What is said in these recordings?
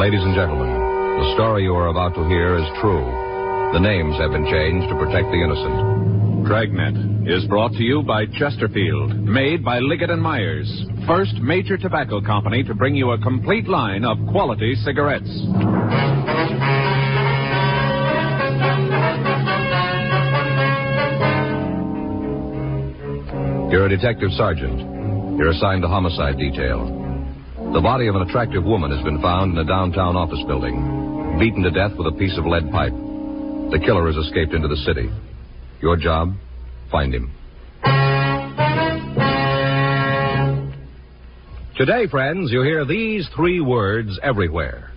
Ladies and gentlemen, the story you are about to hear is true. The names have been changed to protect the innocent. Dragnet is brought to you by Chesterfield, made by Liggett & Myers, first major tobacco company to bring you a complete line of quality cigarettes. You're a detective sergeant. You're assigned to homicide detail. The body of an attractive woman has been found in a downtown office building, beaten to death with a piece of lead pipe. The killer has escaped into the city. Your job? Find him. Today, friends, you hear these three words everywhere.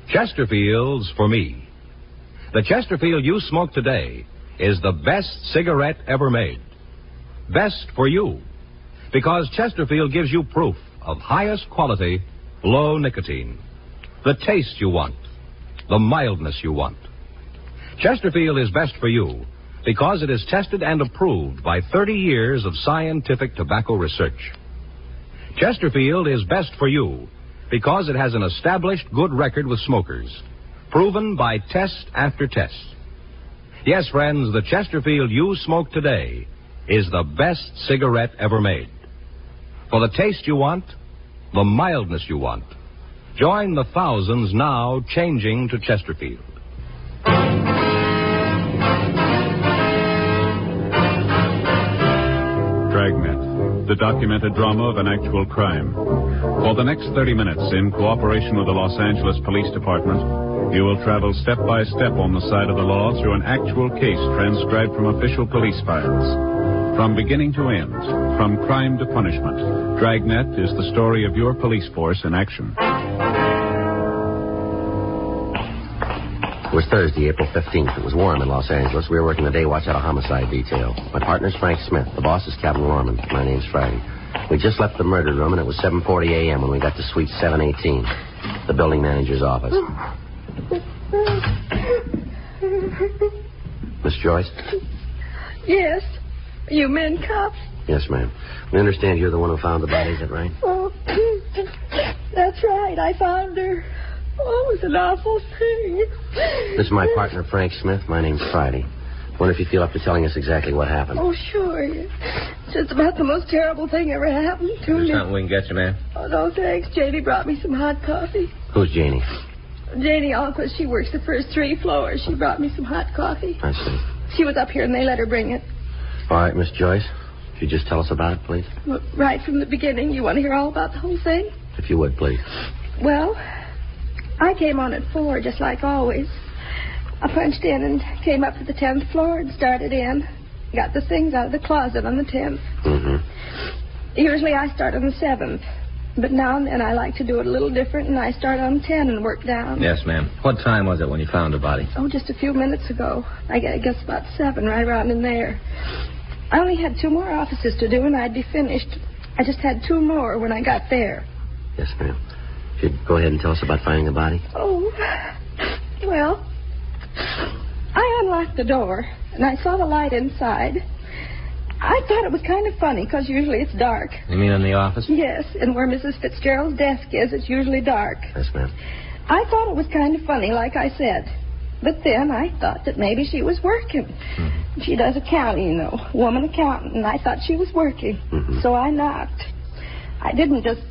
Chesterfield's for me. The Chesterfield you smoke today is the best cigarette ever made. Best for you. Because Chesterfield gives you proof of highest quality, low nicotine. The taste you want. The mildness you want. Chesterfield is best for you because it is tested and approved by 30 years of scientific tobacco research. Chesterfield is best for you because it has an established good record with smokers, proven by test after test. Yes, friends, the Chesterfield you smoke today is the best cigarette ever made. For the taste you want, the mildness you want, join the thousands now changing to Chesterfield. Dragnet, the documented drama of an actual crime. For the next 30 minutes, in cooperation with the Los Angeles Police Department, you will travel step by step on the side of the law through an actual case transcribed from official police files. From beginning to end, from crime to punishment, Dragnet is the story of your police force in action. It was Thursday, April 15th. It was warm in Los Angeles. We were working the day watch at a homicide detail. My partner's Frank Smith. The boss is Captain Lorman. My name's Friday. We just left the murder room, and it was 7:40 a.m. when we got to suite 718, the building manager's office. Miss Joyce? Yes. You men cops? Yes, ma'am. We understand you're the one who found the body, is that right? Oh, that's right. I found her. Oh, it was an awful thing. This is my partner, Frank Smith. My name's Friday. Wonder if you feel up to telling us exactly what happened. Oh, sure. It's just about the most terrible thing ever happened to me. There's something we can get you, ma'am. Oh, no, thanks. Janie brought me some hot coffee. Who's Janie? Janie Alquist. She works the first 3 floors. She brought me some hot coffee. I see. She was up here and they let her bring it. All right, Miss Joyce. Could you just tell us about it, please? Well, right from the beginning. You want to hear all about the whole thing? If you would, please. Well, I came on at 4, just like always. I punched in and came up to the 10th floor and started in. Got the things out of the closet on the 10th. Mm-hmm. Usually I start on the 7th. But now and then I like to do it a little different, and I start on 10 and work down. Yes, ma'am. What time was it when you found the body? Oh, just a few minutes ago. I guess about 7, right around in there. I only had 2 more offices to do, and I'd be finished. I just had 2 more when I got there. Yes, ma'am. You'd go ahead and tell us about finding the body? Oh, well, I unlocked the door, and I saw the light inside. I thought it was kind of funny, because usually it's dark. You mean in the office? Yes, and where Mrs. Fitzgerald's desk is, it's usually dark. Yes, ma'am. I thought it was kind of funny, like I said. But then I thought that maybe she was working. Mm-hmm. She does accounting, you know, woman accountant, and I thought she was working. Mm-hmm. So I knocked. I didn't just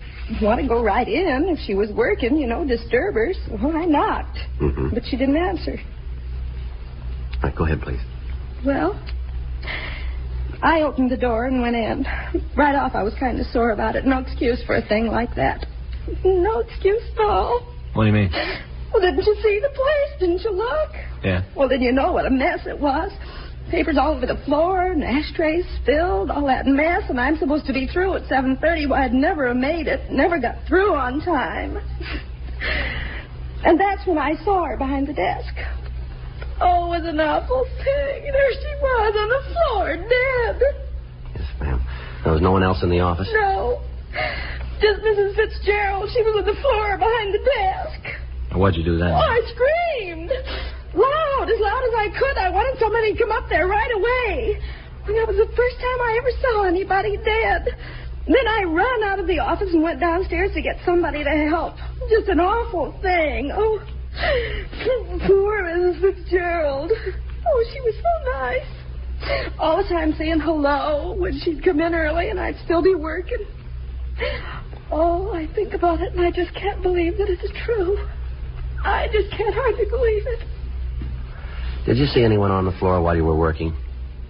want to go right in if she was working, you know, disturb her. So I knocked. Mm-hmm. But she didn't answer. All right, go ahead, please. Well, I opened the door and went in. Right off, I was kind of sore about it. No excuse for a thing like that. No excuse at all. What do you mean? Well, didn't you see the place? Didn't you look? Yeah. Well, then you know what a mess it was. Papers all over the floor, and ashtrays spilled, all that mess, and I'm supposed to be through at 7:30. Well, I'd never have made it. Never got through on time. And that's when I saw her behind the desk. Oh, it was an awful thing. There she was on the floor, dead. Yes, ma'am. There was no one else in the office? No. Just Mrs. Fitzgerald. She was on the floor behind the desk. What'd you do then? Oh, I screamed. Loud as I could. I wanted somebody to come up there right away. And that was the first time I ever saw anybody dead. Then I ran out of the office and went downstairs to get somebody to help. Just an awful thing. Oh, poor Mrs. Fitzgerald. Oh, she was so nice. All the time saying hello when she'd come in early and I'd still be working. Oh, I think about it and I just can't believe that it's true. I just can't hardly believe it. Did you see anyone on the floor while you were working?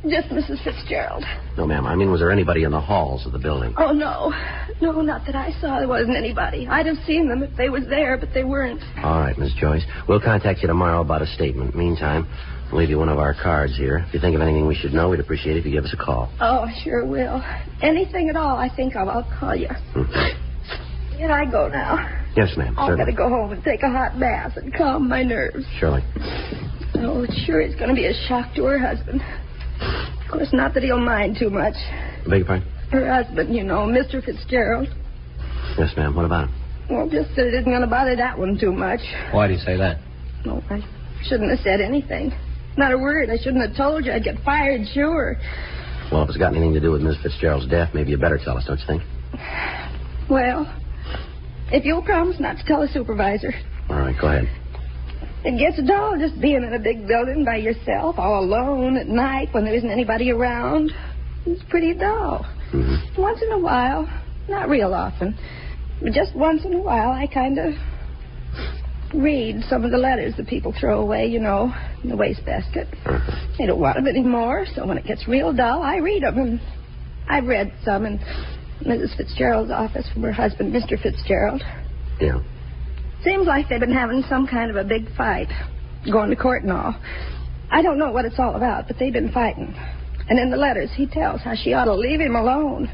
Just Mrs. Fitzgerald. No, ma'am. I mean, was there anybody in the halls of the building? Oh, no. No, not that I saw. There wasn't anybody. I'd have seen them if they was there, but they weren't. All right, Miss Joyce. We'll contact you tomorrow about a statement. Meantime, we'll leave you one of our cards here. If you think of anything we should know, we'd appreciate it if you give us a call. Oh, I sure will. Anything at all I think of, I'll call you. Can I go now? Yes, ma'am. I've got Certainly. to go home and take a hot bath and calm my nerves. Surely. Oh, it sure is going to be a shock to her husband. Of course, not that he'll mind too much. Beg your pardon? Her husband, you know, Mr. Fitzgerald. Yes, ma'am. What about him? Well, just that it isn't going to bother that one too much. Why do you say that? No, I shouldn't have said anything. Not a word. I shouldn't have told you. I'd get fired, sure. Well, if it's got anything to do with Miss Fitzgerald's death, maybe you better tell us, don't you think? Well, if you'll promise not to tell the supervisor. All right, go ahead. It gets dull just being in a big building by yourself, all alone at night when there isn't anybody around. It's pretty dull. Mm-hmm. Once in a while, not real often, but just once in a while, I kind of read some of the letters that people throw away, you know, in the wastebasket. They don't want them anymore, so when it gets real dull, I read them. And I've read some in Mrs. Fitzgerald's office from her husband, Mr. Fitzgerald. Yeah. Seems like they've been having some kind of a big fight, going to court and all. I don't know what it's all about, but they've been fighting. And in the letters, he tells how she ought to leave him alone.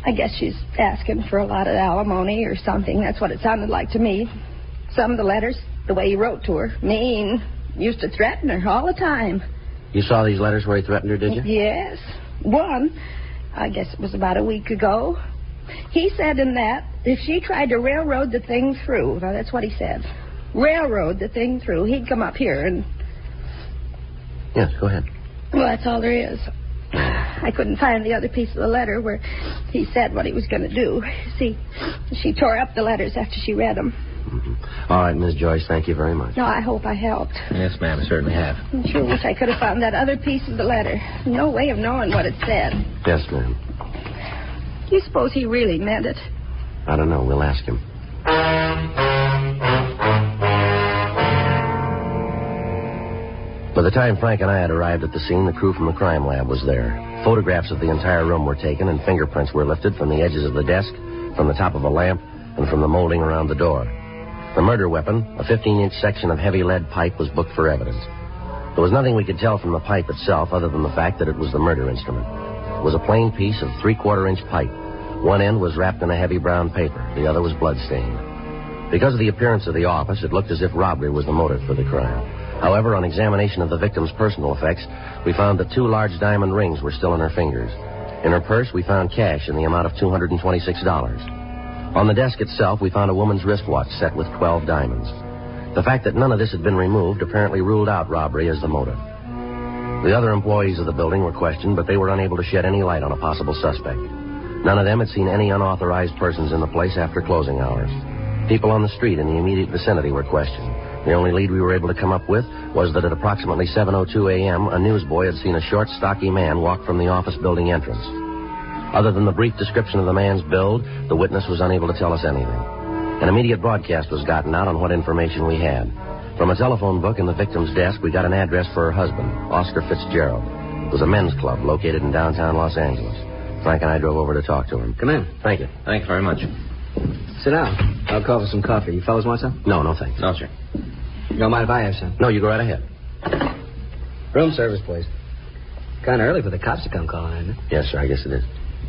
I guess she's asking for a lot of alimony or something. That's what it sounded like to me. Some of the letters, the way he wrote to her, mean, used to threaten her all the time. You saw these letters where he threatened her, did you? Yes. One, I guess it was about a week ago. He said in that, if she tried to railroad the thing through, now that's what he said, railroad the thing through, he'd come up here and... Yes, go ahead. Well, that's all there is. I couldn't find the other piece of the letter where he said what he was going to do. See, she tore up the letters after she read them. Mm-hmm. All right, Miss Joyce, thank you very much. No, I hope I helped. Yes, ma'am, I certainly have. I sure wish I could have found that other piece of the letter. No way of knowing what it said. Yes, ma'am. Do you suppose he really meant it? I don't know. We'll ask him. By the time Frank and I had arrived at the scene, the crew from the crime lab was there. Photographs of the entire room were taken, and fingerprints were lifted from the edges of the desk, from the top of a lamp, and from the molding around the door. The murder weapon, a 15-inch section of heavy lead pipe, was booked for evidence. There was nothing we could tell from the pipe itself other than the fact that it was the murder instrument. It was a plain piece of 3/4-inch pipe. One end was wrapped in a heavy brown paper. The other was blood-stained. Because of the appearance of the office, it looked as if robbery was the motive for the crime. However, on examination of the victim's personal effects, we found that 2 large diamond rings were still in her fingers. In her purse, we found cash in the amount of $226. On the desk itself, we found a woman's wristwatch set with 12 diamonds. The fact that none of this had been removed apparently ruled out robbery as the motive. The other employees of the building were questioned, but they were unable to shed any light on a possible suspect. None of them had seen any unauthorized persons in the place after closing hours. People on the street in the immediate vicinity were questioned. The only lead we were able to come up with was that at approximately 7:02 a.m., a newsboy had seen a short, stocky man walk from the office building entrance. Other than the brief description of the man's build, the witness was unable to tell us anything. An immediate broadcast was gotten out on what information we had. From a telephone book in the victim's desk, we got an address for her husband, Oscar Fitzgerald. It was a men's club located in downtown Los Angeles. Frank and I drove over to talk to him. Come in. Thank you. Thanks very much. Sit down. I'll call for some coffee. You fellas want some? No, thanks. No, sir. You don't mind if I have some? No, you go right ahead. Room service, please. Kind of early for the cops to come calling, isn't it? Yes, sir, I guess it is.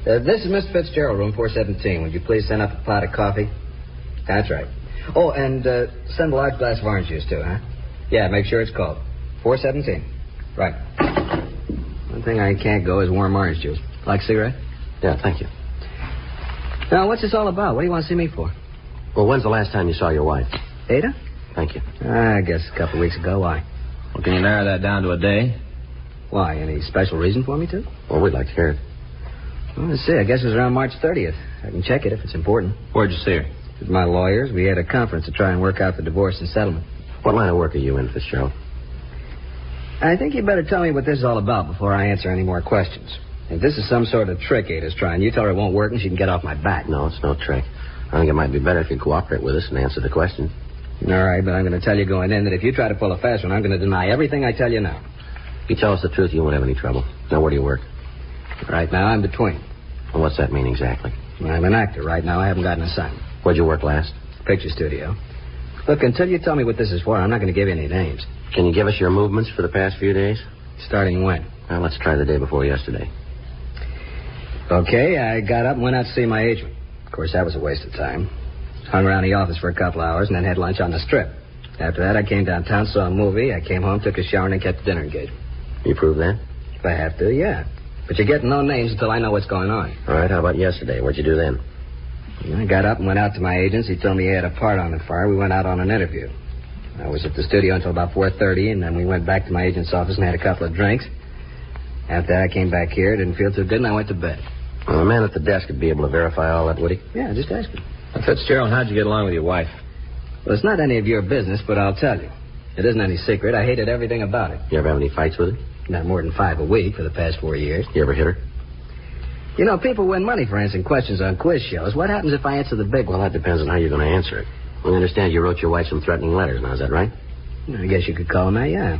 This is Mr. Fitzgerald, room 417. Would you please send up a pot of coffee? That's right. Oh, and send a large glass of orange juice, too, huh? Yeah, make sure it's cold. 417. Right. One thing I can't go is warm orange juice. Like a cigarette? Yeah, thank you. Now, what's this all about? What do you want to see me for? Well, when's the last time you saw your wife? Ada? Thank you. I guess a couple of weeks ago. Why? Well, can you narrow that down to a day? Why? Any special reason for me to? Well, we'd like to hear it. Well, let's see. I guess it was around March 30th. I can check it if it's important. Where'd you see her? With my lawyers, we had a conference to try and work out the divorce and settlement. What line of work are you in, Fitzgerald? I think you better tell me what this is all about before I answer any more questions. If this is some sort of trick Ada's trying, you tell her it won't work and she can get off my back. No, it's no trick. I think it might be better if you cooperate with us and answer the question. All right, but I'm going to tell you going in that if you try to pull a fast one, I'm going to deny everything I tell you now. If you tell us the truth, you won't have any trouble. Now, where do you work? Right now, I'm between. Well, what's that mean exactly? I'm an actor. Right now, I haven't got an assignment. Where'd you work last? Picture studio. Look, until you tell me what this is for, I'm not going to give you any names. Can you give us your movements for the past few days? Starting when? Well, let's try the day before yesterday. Okay, I got up and went out to see my agent. Of course, that was a waste of time. Hung around the office for a couple hours and then had lunch on the Strip. After that, I came downtown, saw a movie. I came home, took a shower, and then kept the dinner engagement. You prove that? If I have to, yeah. But you're getting no names until I know what's going on. All right, how about yesterday? What'd you do then? I got up and went out to my agent's. He told me he had a part on the fire. We went out on an interview. I was at the studio until about 4:30, and then we went back to my agent's office and had a couple of drinks. After that, I came back here, didn't feel too good, and I went to bed. Well, the man at the desk would be able to verify all that, would he? Yeah, just ask him. Fitzgerald, how'd you get along with your wife? Well, it's not any of your business, but I'll tell you. It isn't any secret. I hated everything about it. You ever have any fights with her? Not more than 5 a week for the past 4 years. You ever hit her? You know, people win money for answering questions on quiz shows. What happens if I answer the big one? Well, that depends on how you're going to answer it. We understand you wrote your wife some threatening letters. Now, is that right? I guess you could call them that, yeah.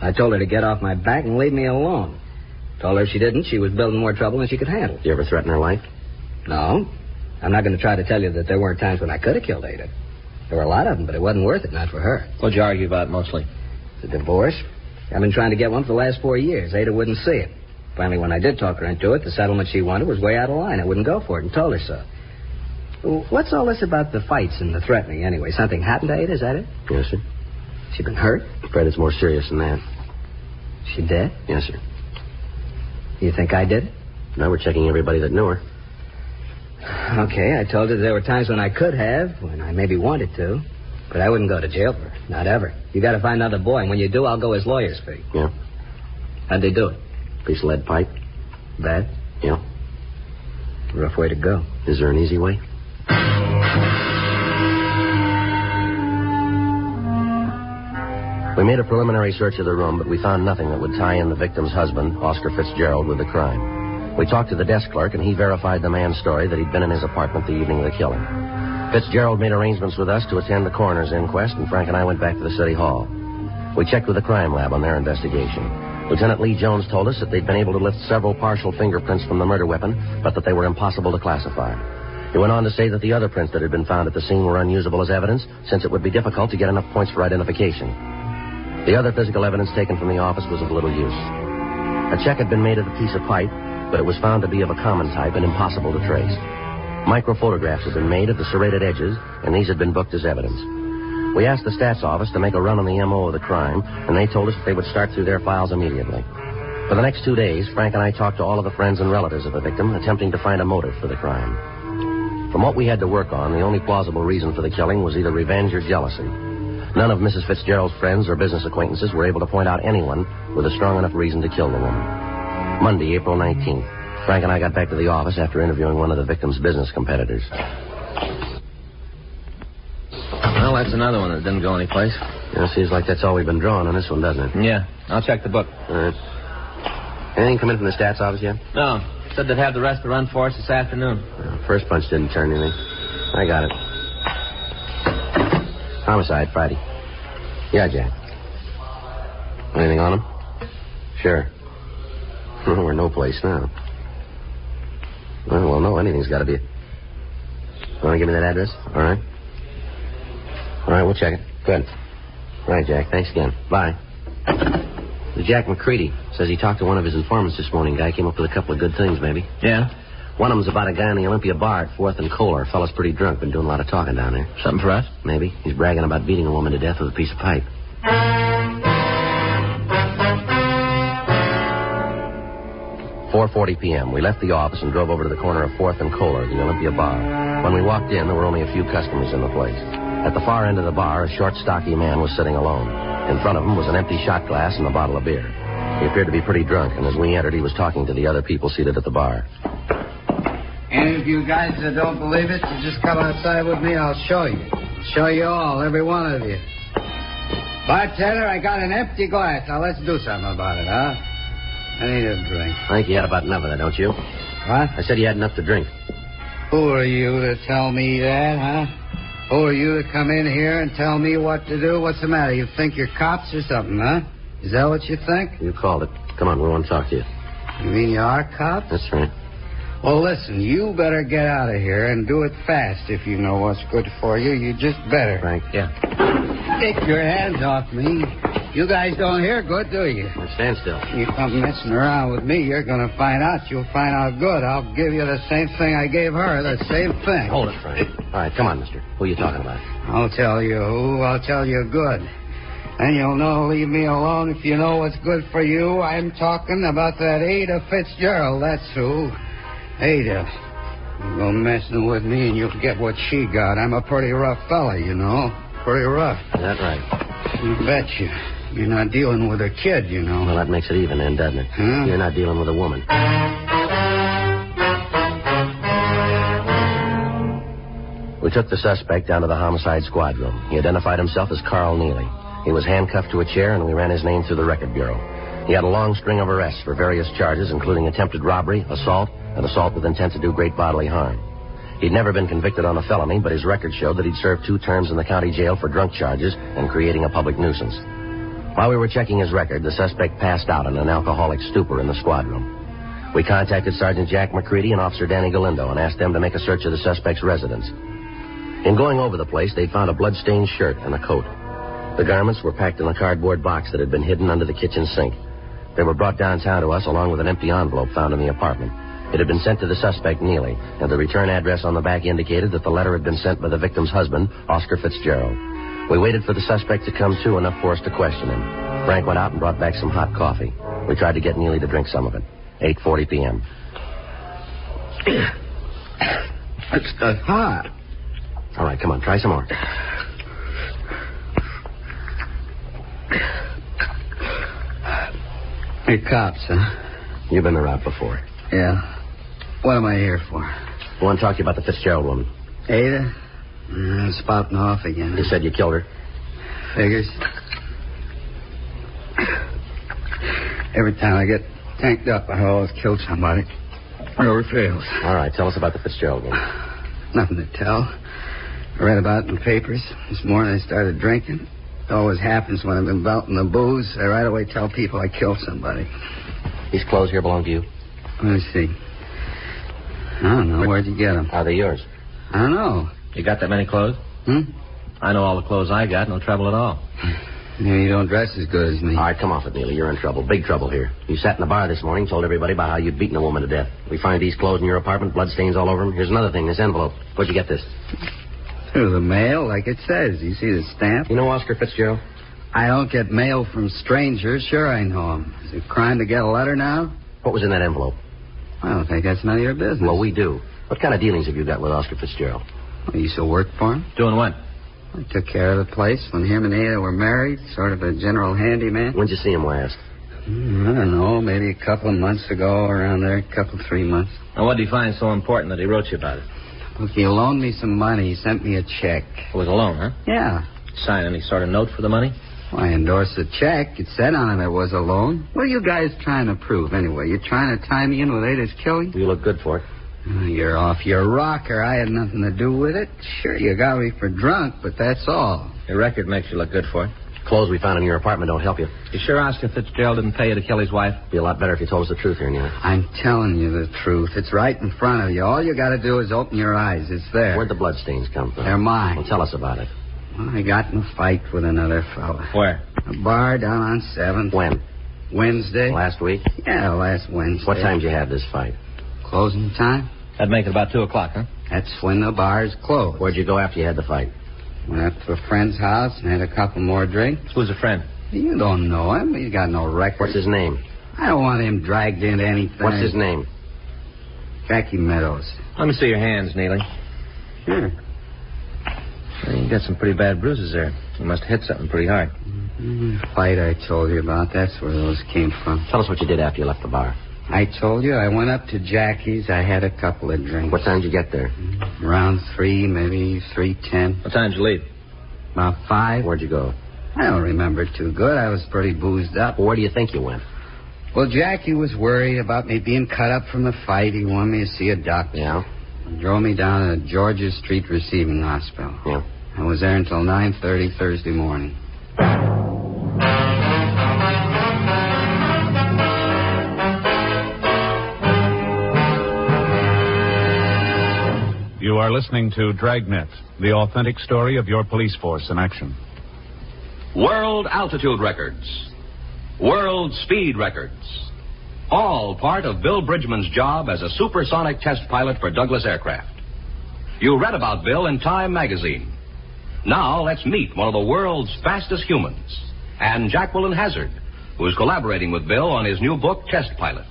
I told her to get off my back and leave me alone. Told her if she didn't, she was building more trouble than she could handle. You ever threaten her life? No. I'm not going to try to tell you that there weren't times when I could have killed Ada. There were a lot of them, but it wasn't worth it, not for her. What'd you argue about mostly? The divorce. I've been trying to get one for the last 4 years. Ada wouldn't see it. Finally, when I did talk her into it, the settlement she wanted was way out of line. I wouldn't go for it and told her so. What's all this about the fights and the threatening anyway? Something happened to Ada, is that it? Yes, sir. She been hurt? I'm afraid it's more serious than that. She dead? Yes, sir. You think I did? Now we're checking everybody that knew her. Okay, I told her there were times when I could have, when I maybe wanted to. But I wouldn't go to jail for her. Not ever. You got to find another boy, and when you do, I'll go as lawyer's fee. Yeah. How'd they do it? Piece of lead pipe. Bad? Yeah. Rough way to go. Is there an easy way? We made a preliminary search of the room, but we found nothing that would tie in the victim's husband, Oscar Fitzgerald, with the crime. We talked to the desk clerk, and he verified the man's story that he'd been in his apartment the evening of the killing. Fitzgerald made arrangements with us to attend the coroner's inquest, and Frank and I went back to the city hall. We checked with the crime lab on their investigation. Lieutenant Lee Jones told us that they'd been able to lift several partial fingerprints from the murder weapon, but that they were impossible to classify. He went on to say that the other prints that had been found at the scene were unusable as evidence, since it would be difficult to get enough points for identification. The other physical evidence taken from the office was of little use. A check had been made of a piece of pipe, but it was found to be of a common type and impossible to trace. Microphotographs had been made of the serrated edges, and these had been booked as evidence. We asked the stats office to make a run on the M.O. of the crime, and they told us that they would start through their files immediately. For the next 2 days, Frank and I talked to all of the friends and relatives of the victim, attempting to find a motive for the crime. From what we had to work on, the only plausible reason for the killing was either revenge or jealousy. None of Mrs. Fitzgerald's friends or business acquaintances were able to point out anyone with a strong enough reason to kill the woman. Monday, April 19th, Frank and I got back to the office after interviewing one of the victim's business competitors. Well, that's another one that didn't go anyplace. Yeah, seems like that's all we've been drawing on this one, doesn't it? Yeah, I'll check the book. All right. Anything come in from the stats office yet? No, said they'd have the rest to run for us this afternoon. First punch didn't turn anything. I got it. Homicide, Friday. Yeah, Jack. Anything on him? Sure. We're no place now. Well, no, anything's got to be. Want to give me that address? All right. All right, we'll check it. Good. All right, Jack. Thanks again. Bye. Jack McCready says he talked to one of his informants this morning. Guy came up with a couple of good things, maybe. Yeah? One of them's about a guy in the Olympia bar at 4th and Kohler. Fella's pretty drunk. Been doing a lot of talking down there. Something for us? Maybe. He's bragging about beating a woman to death with a piece of pipe. 4:40 p.m. We left the office and drove over to the corner of 4th and Kohler, the Olympia bar. When we walked in, there were only a few customers in the place. At the far end of the bar, a short, stocky man was sitting alone. In front of him was an empty shot glass and a bottle of beer. He appeared to be pretty drunk, and as we entered, he was talking to the other people seated at the bar. And if you guys don't believe it, you just come outside with me. I'll show you. Show you all, every one of you. Bartender, I got an empty glass. Now, let's do something about it, huh? I need a drink. I think you had about enough of that, don't you? What? I said you had enough to drink. Who are you to tell me that, huh? Who are you to come in here and tell me what to do? What's the matter? You think you're cops or something, huh? Is that what you think? You called it. Come on, we want to talk to you. You mean you are cops? That's right. Well, listen, you better get out of here and do it fast if you know what's good for you. You just better. Frank? Yeah. Take your hands off me. You guys don't hear good, do you? Now stand still. You come messing around with me, you're going to find out. You'll find out good. I'll give you the same thing I gave her, the same thing. Hold it, Frank. All right, come on, mister. Who are you talking about? I'll tell you who. I'll tell you good. And you'll know, leave me alone if you know what's good for you. I'm talking about that Ada Fitzgerald, that's who. Ada. You go messing with me and you'll get what she got. I'm a pretty rough fella, you know. Pretty rough. Is that right? You betcha. You're not dealing with a kid, you know. Well, that makes it even then, doesn't it? Huh? You're not dealing with a woman. We took the suspect down to the homicide squad room. He identified himself as Carl Neely. He was handcuffed to a chair, and we ran his name through the record bureau. He had a long string of arrests for various charges, including attempted robbery, assault, and assault with intent to do great bodily harm. He'd never been convicted on a felony, but his record showed that he'd served 2 terms in the county jail for drunk charges and creating a public nuisance. While we were checking his record, the suspect passed out in an alcoholic stupor in the squad room. We contacted Sergeant Jack McCready and Officer Danny Galindo and asked them to make a search of the suspect's residence. In going over the place, they'd found a blood-stained shirt and a coat. The garments were packed in a cardboard box that had been hidden under the kitchen sink. They were brought downtown to us along with an empty envelope found in the apartment. It had been sent to the suspect, Neely, and the return address on the back indicated that the letter had been sent by the victim's husband, Oscar Fitzgerald. We waited for the suspect to come to enough for us to question him. Frank went out and brought back some hot coffee. We tried to get Neely to drink some of it. 8:40 p.m. It's hot. All right, come on, try some more. Hey, cops, huh? You've been around before. Yeah. What am I here for? I want to talk to you about the Fitzgerald woman. Ada? Spouting off again. You said you killed her. Figures. Every time I get tanked up, I always kill somebody. It never fails. All right, tell us about the Fitzgerald woman. Nothing to tell. I read about it in the papers. This morning I started drinking. It always happens when I've been belting the booze. I right away tell people I killed somebody. These clothes here belong to you? Let me see. I don't know. Where'd you get them? Are they yours? I don't know. You got that many clothes? I know all the clothes I got. No trouble at all. Maybe you don't dress as good as me. All right, come off it, Neely. You're in trouble. Big trouble here. You sat in the bar this morning, told everybody about how you'd beaten a woman to death. We find these clothes in your apartment, bloodstains all over them. Here's another thing, this envelope. Where'd you get this? Through the mail, like it says. You see the stamp? You know Oscar Fitzgerald? I don't get mail from strangers. Sure I know him. Is it a crime to get a letter now? What was in that envelope? I don't think that's none of your business. Well, we do. What kind of dealings have you got with Oscar Fitzgerald? Well, you still work for him? Doing what? I took care of the place when him and Ada were married. Sort of a general handyman. When'd you see him last? I don't know. Maybe a couple of months ago, around there. A couple, 3 months. And what did he find so important that he wrote you about it? Look, he loaned me some money. He sent me a check. It was a loan, huh? Yeah. Sign any sort of note for the money? Well, I endorsed the check. It said on it was a loan. What are you guys trying to prove, anyway? You trying to tie me in with Ada's killing? You look good for it. Oh, you're off your rocker. I had nothing to do with it. Sure, you got me for drunk, but that's all. Your record makes you look good for it. Clothes we found in your apartment don't help you. You sure Oscar Fitzgerald didn't pay you to kill his wife? Be a lot better if you told us the truth here, Neely. I'm telling you the truth. It's right in front of you. All you got to do is open your eyes. It's there. Where'd the bloodstains come from? They're mine. Well, tell us about it. Well, I got in a fight with another fella. Where? A bar down on 7th. When? Wednesday. Last week? Yeah, last Wednesday. What time did you have this fight? Closing time? That'd make it about 2 o'clock, huh? That's when the bar's closed. Where'd you go after you had the fight? Went up to a friend's house and had a couple more drinks. Who's a friend? You don't know him. He's got no record. What's his name? I don't want him dragged into anything. What's his name? Jackie Meadows. Let me see your hands, Neely. Sure. Well, you got some pretty bad bruises there. You must have hit something pretty hard. Fight I told you about. That's where those came from. Tell us what you did after you left the bar. I told you I went up to Jackie's. I had a couple of drinks. What time did you get there? Around 3, maybe 3:10. What time did you leave? About 5. Where'd you go? I don't remember too good. I was pretty boozed up. Well, where do you think you went? Well, Jackie was worried about me being cut up from the fight. He wanted me to see a doctor. Yeah? He drove me down to Georgia Street Receiving Hospital. Yeah. I was there until 9:30 Thursday morning. You are listening to Dragnet, the authentic story of your police force in action. World altitude records. World speed records. All part of Bill Bridgman's job as a supersonic test pilot for Douglas Aircraft. You read about Bill in Time magazine. Now let's meet one of the world's fastest humans, Ann Jacqueline Hazard, who's collaborating with Bill on his new book, Test Pilot.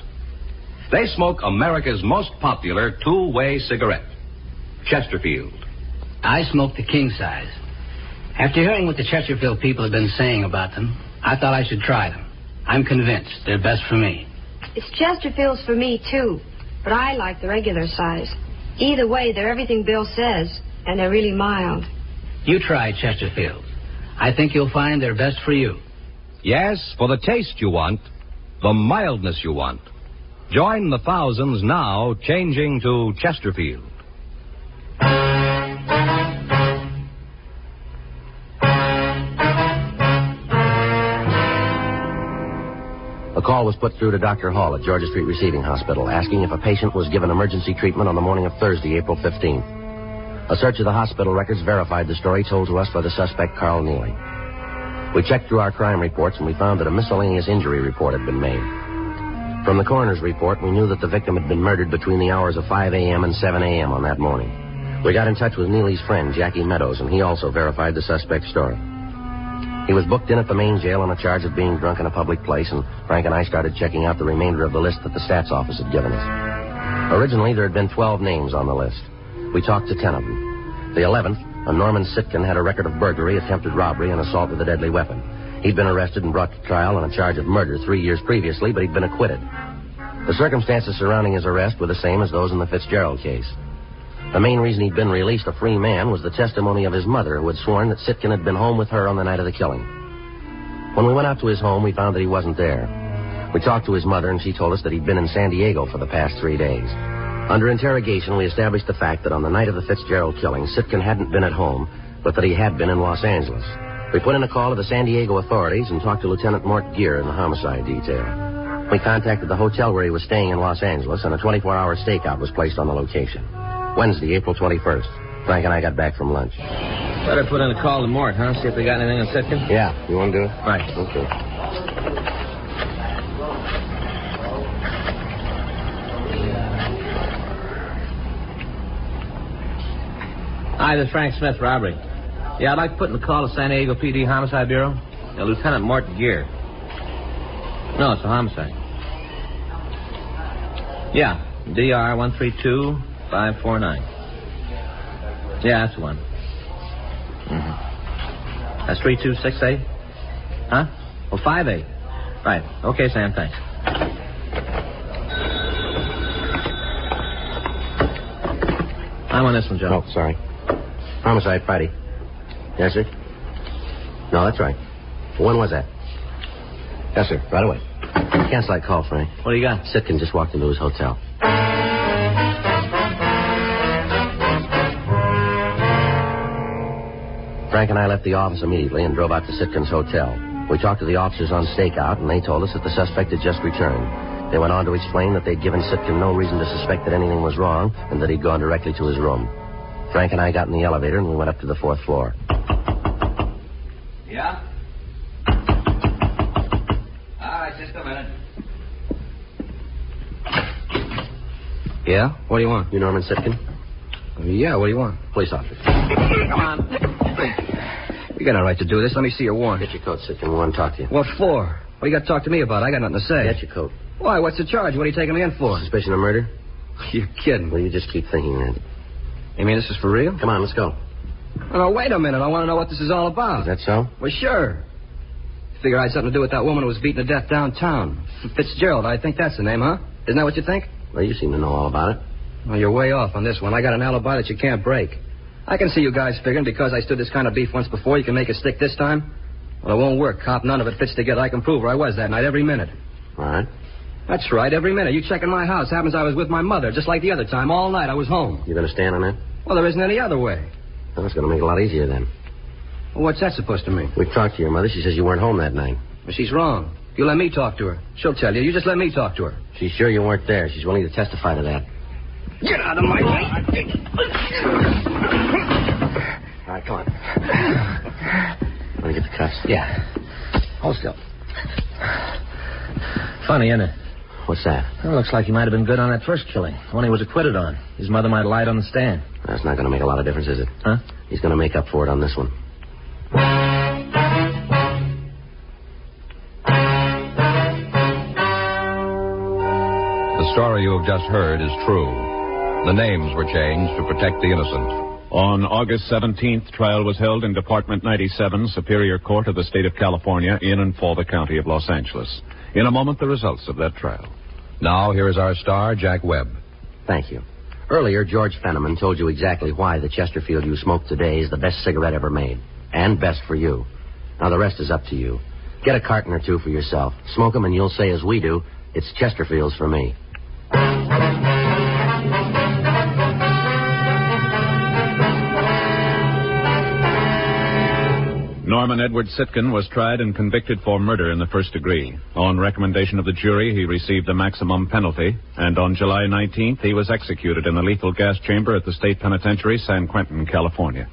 They smoke America's most popular two-way cigarette, Chesterfield. I smoke the king size. After hearing what the Chesterfield people have been saying about them, I thought I should try them. I'm convinced they're best for me. It's Chesterfields for me, too. But I like the regular size. Either way, they're everything Bill says, and they're really mild. You try Chesterfields. I think you'll find they're best for you. Yes, for the taste you want, the mildness you want. Join the thousands now changing to Chesterfield. A call was put through to Dr. Hall at Georgia Street Receiving Hospital asking if a patient was given emergency treatment on the morning of Thursday, April 15th. A search of the hospital records verified the story told to us by the suspect, Carl Neely. We checked through our crime reports and we found that a miscellaneous injury report had been made. From the coroner's report, we knew that the victim had been murdered between the hours of 5 a.m. and 7 a.m. on that morning. We got in touch with Neely's friend, Jackie Meadows, and he also verified the suspect's story. He was booked in at the main jail on a charge of being drunk in a public place, and Frank and I started checking out the remainder of the list that the stats office had given us. Originally, there had been 12 names on the list. We talked to 10 of them. The 11th, a Norman Sitkin, had a record of burglary, attempted robbery, and assault with a deadly weapon. He'd been arrested and brought to trial on a charge of murder 3 years previously, but he'd been acquitted. The circumstances surrounding his arrest were the same as those in the Fitzgerald case. The main reason he'd been released a free man was the testimony of his mother, who had sworn that Sitkin had been home with her on the night of the killing. When we went out to his home, we found that he wasn't there. We talked to his mother, and she told us that he'd been in San Diego for the past 3 days. Under interrogation, we established the fact that on the night of the Fitzgerald killing, Sitkin hadn't been at home, but that he had been in Los Angeles. We put in a call to the San Diego authorities and talked to Lieutenant Mort Gear in the homicide detail. We contacted the hotel where he was staying in Los Angeles, and a 24-hour stakeout was placed on the location. Wednesday, April 21st. Frank and I got back from lunch. Better put in a call to Mort, huh? See if they got anything on Sitkin? Yeah. You want to do it? Right. Okay. Hi, this is Frank Smith, robbery. Yeah, I'd like to put in a call to San Diego PD Homicide Bureau. Lieutenant Mort Gear. No, it's a homicide. Yeah, DR 132549. Yeah, that's the one. Mm-hmm. That's 3268? Huh? Well, 58. Right. Okay, Sam, thanks. I'm on this one, Joe. Oh, sorry. Homicide Friday. Yes, sir? No, that's right. When was that? Yes, sir. Right away. Cancel that call, Frank. What do you got? Sitkin just walked into his hotel. Frank and I left the office immediately and drove out to Sitkin's hotel. We talked to the officers on stakeout, and they told us that the suspect had just returned. They went on to explain that they'd given Sitkin no reason to suspect that anything was wrong and that he'd gone directly to his room. Frank and I got in the elevator, and we went up to the 4th floor. Yeah? All right, just a minute. Yeah? What do you want? You Norman Sitkin? Yeah, what do you want? Police officer. Come on. You got no right to do this. Let me see your warrant. Get your coat, Sitkin. We want to talk to you. What for? What do you got to talk to me about? I got nothing to say. Get your coat. Why? What's the charge? What are you taking me in for? Suspicion of murder? You're kidding. Well, you just keep thinking that. You mean this is for real? Come on, let's go. Oh, no, wait a minute. I want to know what this is all about. Is that so? Well, sure. Figure I had something to do with that woman who was beaten to death downtown. Fitzgerald, I think that's the name, huh? Isn't that what you think? Well, you seem to know all about it. Well, you're way off on this one. I got an alibi that you can't break. I can see you guys figuring because I stood this kind of beef once before, you can make it stick this time. Well, it won't work, cop. None of it fits together. I can prove where I was that night every minute. All right. That's right, every minute. You check in my house. Happens I was with my mother, just like the other time. All night I was home. You going to stand on that? Well, there isn't any other way. Well, that's going to make it a lot easier then. Well, what's that supposed to mean? We talked to your mother. She says you weren't home that night. Well, she's wrong. You let me talk to her. She'll tell you. You just let me talk to her. She's sure you weren't there. She's willing to testify to that. Get out of my way. All right, come on. Want to get the cuffs? Yeah. Hold still. Funny, isn't it? What's that? Well, looks like he might have been good on that first killing. One he was acquitted on. His mother might have lied on the stand. That's not going to make a lot of difference, is it? Huh? He's going to make up for it on this one. The story you have just heard is true. The names were changed to protect the innocent. On August 17th, trial was held in Department 97, Superior Court of the State of California, in and for the County of Los Angeles. In a moment, the results of that trial. Now, here is our star, Jack Webb. Thank you. Earlier, George Fenneman told you exactly why the Chesterfield you smoke today is the best cigarette ever made. And best for you. Now, the rest is up to you. Get a carton or two for yourself. Smoke them and you'll say as we do, it's Chesterfields for me. Norman Edward Sitkin was tried and convicted for murder in the first degree. On recommendation of the jury, he received the maximum penalty, and on July 19th, he was executed in the lethal gas chamber at the State Penitentiary, San Quentin, California.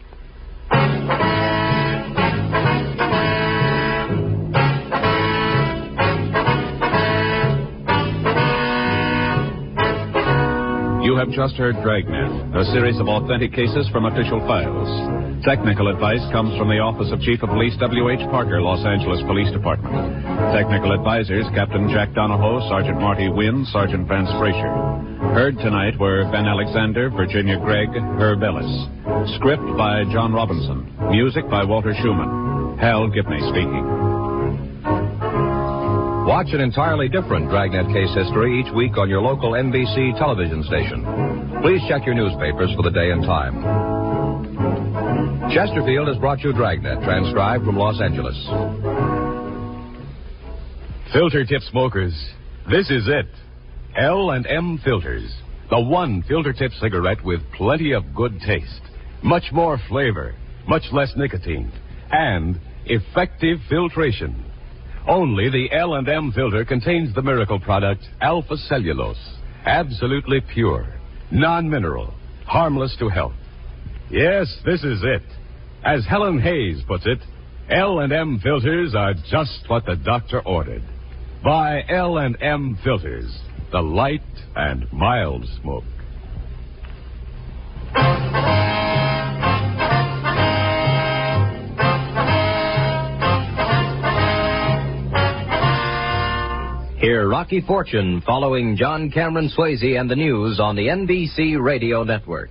You have just heard Dragnet, a series of authentic cases from official files. Technical advice comes from the Office of Chief of Police W.H. Parker, Los Angeles Police Department. Technical advisors, Captain Jack Donahoe, Sergeant Marty Wynn, Sergeant Vance Frazier. Heard tonight were Ben Alexander, Virginia Gregg, Herb Ellis. Script by John Robinson. Music by Walter Schumann. Hal Gibney speaking. Watch an entirely different Dragnet case history each week on your local NBC television station. Please check your newspapers for the day and time. Chesterfield has brought you Dragnet, transcribed from Los Angeles. Filter tip smokers, this is it. L&M Filters. The one filter tip cigarette with plenty of good taste, much more flavor, much less nicotine, and effective filtration. Only the L&M filter contains the miracle product Alpha Cellulose. Absolutely pure, non-mineral, harmless to health. Yes, this is it. As Helen Hayes puts it, L&M filters are just what the doctor ordered. Buy L&M filters, the light and mild smoke. Hear Rocky Fortune following John Cameron Swayze and the news on the NBC Radio Network.